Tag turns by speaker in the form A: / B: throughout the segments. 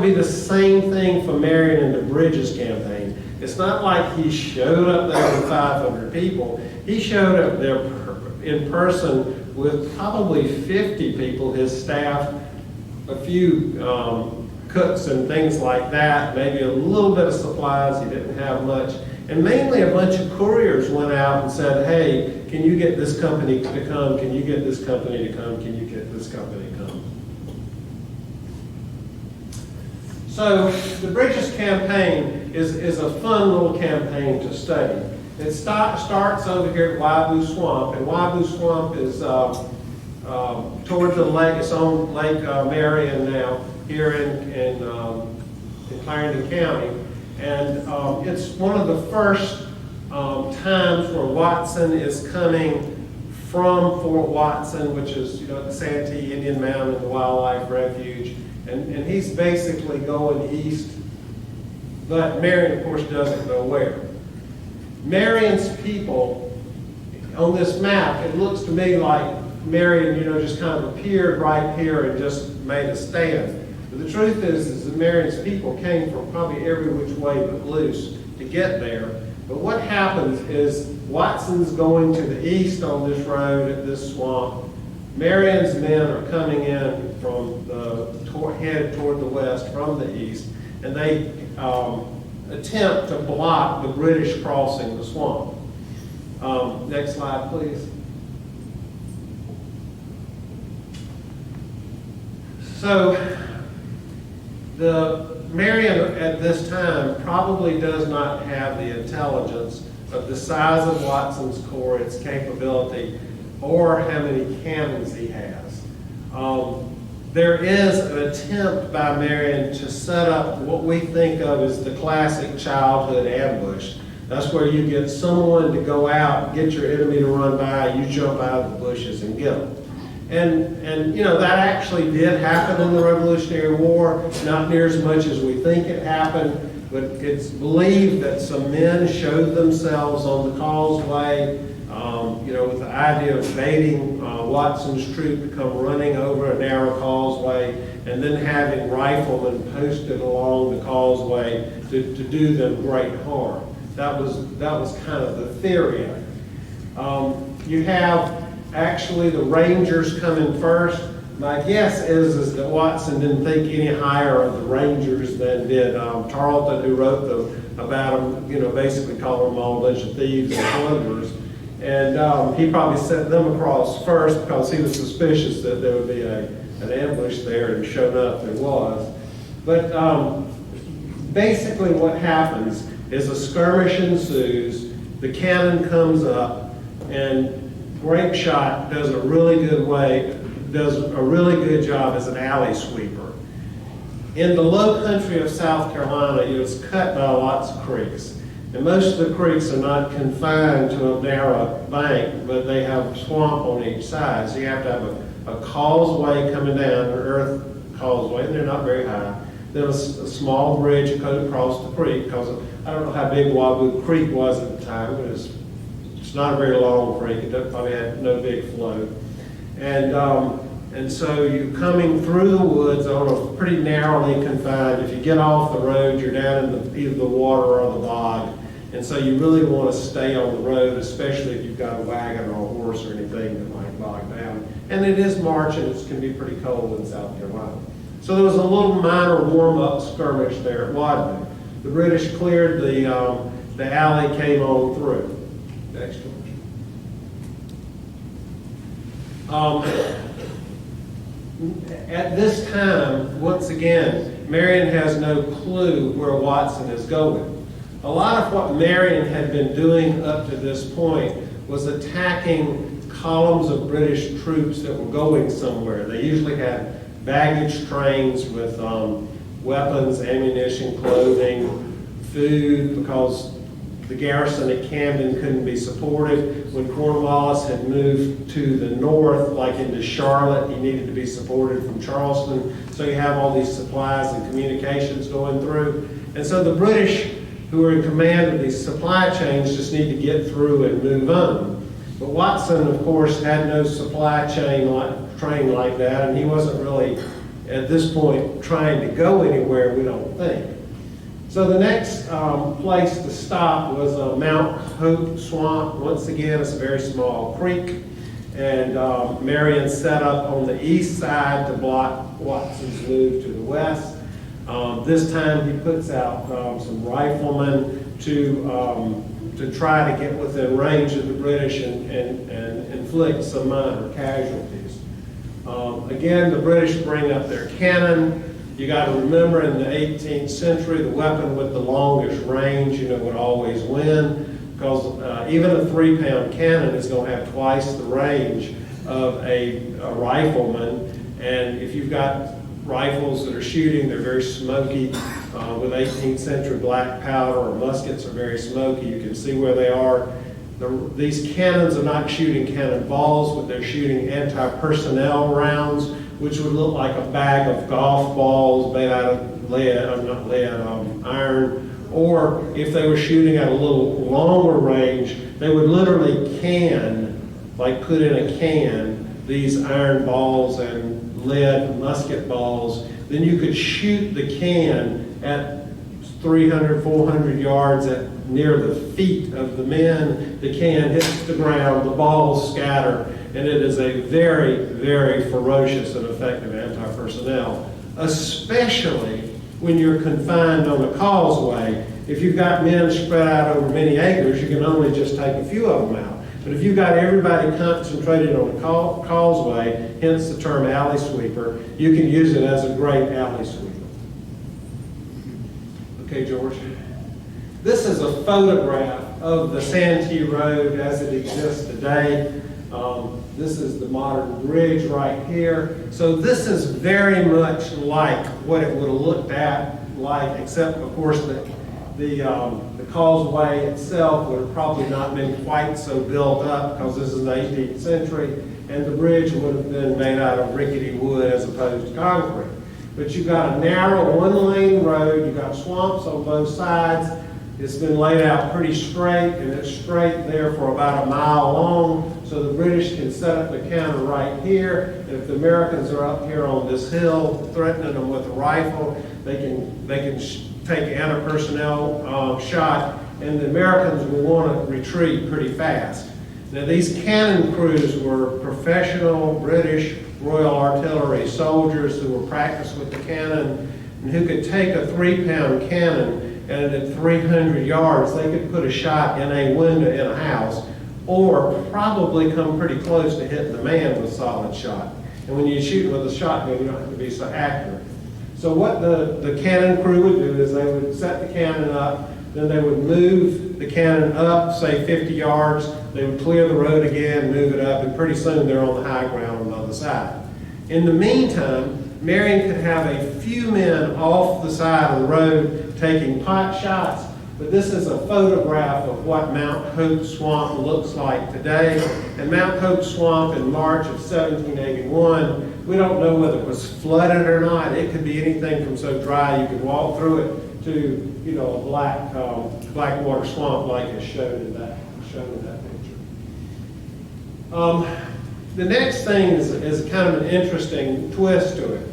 A: Be the same thing for Marion and the Bridges campaign. It's not like he showed up there with 500 people. He showed up there in person with probably 50 people, his staff, a few cooks and things like that, maybe a little bit of supplies. He didn't have much. And mainly a bunch of couriers went out and said, hey, can you get this company to come? Can you get this company to come? Can you get this company to come? So the Bridges campaign is a fun little campaign to study. It starts over here at Waibu Swamp, and Waibu Swamp is toward the lake. It's on Lake Marion now, here in Clarendon County. And it's one of the first times where Watson is coming from Fort Watson, which is, the Santee Indian Mountain Wildlife Refuge. And he's basically going east, but Marion, of course, doesn't know where. Marion's people, on this map, it looks to me like Marion, just kind of appeared right here and just made a stand. But the truth is that Marion's people came from probably every which way but loose to get there. But what happens is Watson's going to the east on this road at this swamp. Marion's men are coming in from headed toward the west from the east, and they attempt to block the British crossing the swamp. Next slide, please. So, the Marion at this time probably does not have the intelligence of the size of Watson's corps, its capability, or how many cannons he has. There is an attempt by Marion to set up what we think of as the classic childhood ambush. That's where you get someone to go out, get your enemy to run by, you jump out of the bushes and get them. And that actually did happen in the Revolutionary War, not near as much as we think it happened, but it's believed that some men showed themselves on the causeway, with the idea of baiting Watson's troop to come running over a narrow causeway, and then having riflemen posted along the causeway to do them great harm. That was kind of the theory of it. You have actually the Rangers coming first. My guess is that Watson didn't think any higher of the Rangers than did Tarleton, who wrote about them, basically calling them all a bunch of thieves and plunderers. And he probably sent them across first because he was suspicious that there would be an ambush there, and sure enough there was. But basically what happens is a skirmish ensues, the cannon comes up, and Grapeshot does a really good job as an alley sweeper. In the low country of South Carolina, it's cut by lots of creeks. And most of the creeks are not confined to a narrow bank, but they have swamp on each side. So you have to have a causeway coming down, an earth causeway, and they're not very high. Then a small bridge across the creek, because I don't know how big Waibu Creek was at the time, but it's not a very long creek. It probably had no big flow. And so you're coming through the woods on a pretty narrowly confined. If you get off the road, you're down in either the water or the bog. And so you really want to stay on the road, especially if you've got a wagon or a horse or anything that might bog down. And it is March, and it can be pretty cold in South Carolina. So there was a little minor warm-up skirmish there at Wadman. The British cleared the alley, came on through. Next one. At this time, once again, Marion has no clue where Watson is going. A lot of what Marion had been doing up to this point was attacking columns of British troops that were going somewhere. They usually had baggage trains with weapons, ammunition, clothing, food, because the garrison at Camden couldn't be supported. When Cornwallis had moved to the north, like into Charlotte, he needed to be supported from Charleston. So you have all these supplies and communications going through. And so the British, who are in command of these supply chains, just need to get through and move on. But Watson, of course, had no supply chain train like that, and he wasn't really at this point trying to go anywhere, we don't think. So the next place to stop was Mount Hope Swamp. Once again, it's a very small creek, and Marion set up on the east side to block Watson's move to the west. This time he puts out some riflemen to try to get within range of the British and inflict some minor casualties. Again, the British bring up their cannon. You got to remember, in the 18th century, the weapon with the longest range, would always win, because even a 3-pound cannon is going to have twice the range of a rifleman. And if you've got rifles that are shooting, they're very smoky. With 18th century black powder, or muskets are very smoky. You can see where they are. These cannons are not shooting cannonballs, but they're shooting anti-personnel rounds, which would look like a bag of golf balls made out of iron. Or if they were shooting at a little longer range, they would literally put in a can, these iron balls and lead musket balls. Then you could shoot the can at 300, 400 yards at near the feet of the men. The can hits the ground, the balls scatter, and it is a very, very ferocious and effective anti-personnel, especially when you're confined on a causeway. If you've got men spread out over many acres, you can only just take a few of them out. But if you've got everybody concentrated on a causeway, hence the term alley sweeper, you can use it as a great alley sweeper. Okay, George. This is a photograph of the Santee Road as it exists today. This is the modern bridge right here. So this is very much like what it would have looked like, except of course the causeway itself would have probably not been quite so built up, because this is the 18th century, and the bridge would have been made out of rickety wood as opposed to concrete. But you've got a narrow one-lane road, you've got swamps on both sides. It's been laid out pretty straight, and it's straight there for about a mile long, so the British can set up the cannon right here. And if the Americans are up here on this hill threatening them with a rifle, they can take an anti-personnel shot, and the Americans will want to retreat pretty fast. Now, these cannon crews were professional British Royal Artillery soldiers who were practiced with the cannon, and who could take a 3-pound cannon, and at 300 yards, they could put a shot in a window in a house, or probably come pretty close to hitting the man with a solid shot. And when you shoot with a shotgun, you don't have to be so accurate. So what the cannon crew would do is they would set the cannon up, then they would move the cannon up, say 50 yards, they would clear the road again, move it up, and pretty soon they're on the high ground on the other side. In the meantime, Marion could have a few men off the side of the road taking pot shots, but this is a photograph of what Mount Hope Swamp looks like today. And Mount Hope Swamp in March of 1781, we don't know whether it was flooded or not. It could be anything from so dry you could walk through it to, a black water swamp like is shown in that picture. The next thing is kind of an interesting twist to it.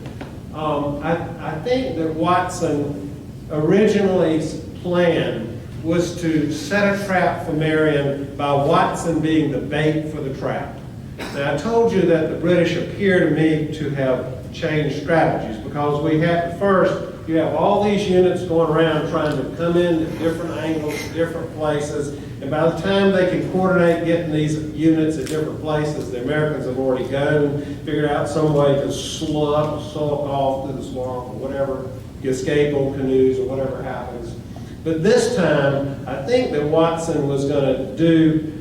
A: I think that Watson originally's plan was to set a trap for Marion by Watson being the bait for the trap. Now, I told you that the British appear to me to have changed strategies, because we had first, you have all these units going around trying to come in at different angles, different places, and by the time they can coordinate getting these units at different places, the Americans have already gone, figured out some way to sulk off to the swamp or whatever, escape on canoes or whatever happens. But this time, I think that Watson was going to do,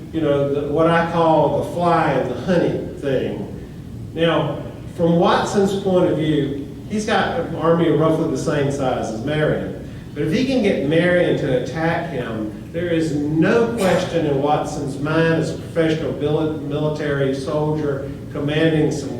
A: what I call the fly and the honey thing. Now, from Watson's point of view, he's got an army of roughly the same size as Marion. But if he can get Marion to attack him, there is no question in Watson's mind, as a professional military soldier commanding some